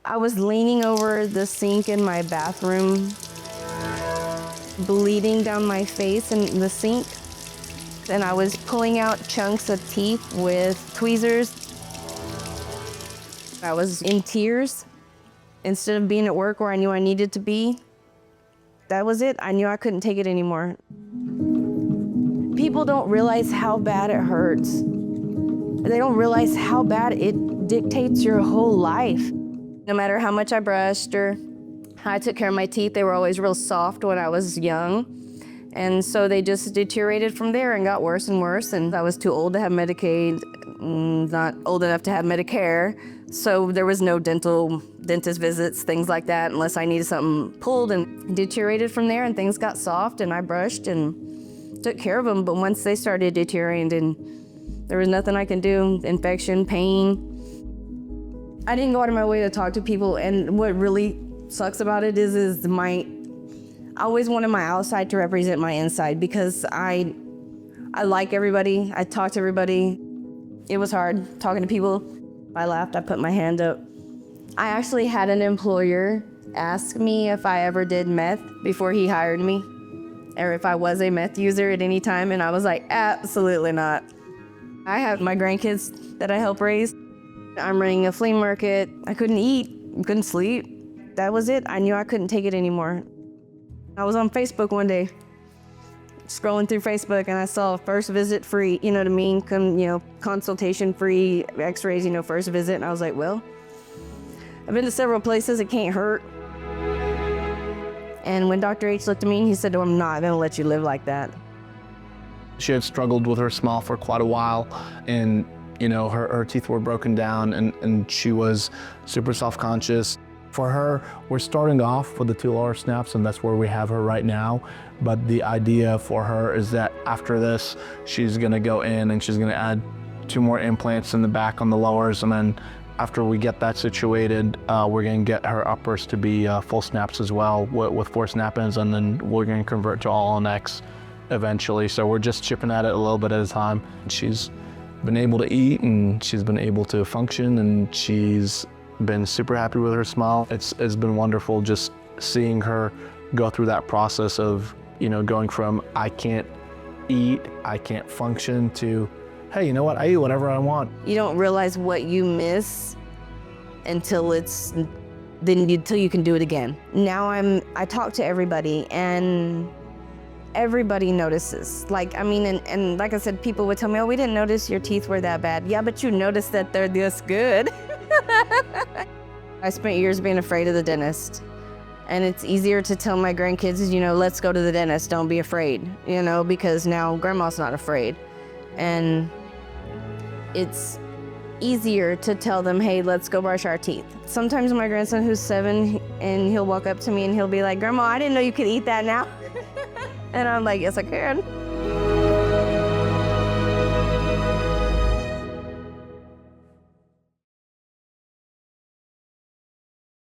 I was leaning over the sink in my bathroom, bleeding down my face in the sink. And I was pulling out chunks of teeth with tweezers. I was in tears. Instead of being at work where I knew I needed to be, that was it. I knew I couldn't take it anymore. People don't realize how bad it hurts. They don't realize how bad it dictates your whole life. No matter how much I brushed or how I took care of my teeth, they were always real soft when I was young. And so they just deteriorated from there and got worse and worse. And I was too old to have Medicaid, not old enough to have Medicare. So there was no dentist visits, things like that, unless I needed something pulled, and deteriorated from there. And things got soft and I brushed and took care of them. But once they started deteriorating, there was nothing I can do. Infection, pain. I didn't go out of my way to talk to people. And what really sucks about it is I always wanted my outside to represent my inside, because I like everybody. I talk to everybody. It was hard talking to people. I laughed, I put my hand up. I actually had an employer ask me if I ever did meth before he hired me, or if I was a meth user at any time, and I was like, absolutely not. I have my grandkids that I help raise. I'm running a flea market. I couldn't eat, couldn't sleep. That was it. I knew I couldn't take it anymore. I was on Facebook one day, scrolling through Facebook, and I saw first visit free, you know what I mean? Consultation free, x-rays, first visit. And I was like, well, I've been to several places, it can't hurt. And when Dr. H looked at me, he said, oh, I'm not gonna let you live like that. She had struggled with her smile for quite a while, and her teeth were broken down, and she was super self-conscious. For her, we're starting off with the 2 lower snaps, and that's where we have her right now. But the idea for her is that after this, she's gonna go in and she's gonna add 2 more implants in the back on the lowers, and then after we get that situated, we're gonna get her uppers to be full snaps as well with 4 snap-ins, and then we're gonna convert to all on X eventually. So we're just chipping at it a little bit at a time. She's been able to eat, and she's been able to function, and she's been super happy with her smile. It's been wonderful just seeing her go through that process of, going from I can't eat, I can't function, to, hey, you know what, I eat whatever I want. You don't realize what you miss until you can do it again. Now I talk to everybody, and everybody notices. And like I said, people would tell me, oh, we didn't notice your teeth were that bad. Yeah, but you noticed that they're this good. I spent years being afraid of the dentist. And it's easier to tell my grandkids, let's go to the dentist, don't be afraid, because now grandma's not afraid. And it's easier to tell them, hey, let's go brush our teeth. Sometimes my grandson, who's 7, and he'll walk up to me and he'll be like, Grandma, I didn't know you could eat that now. And I'm like, yes, I can.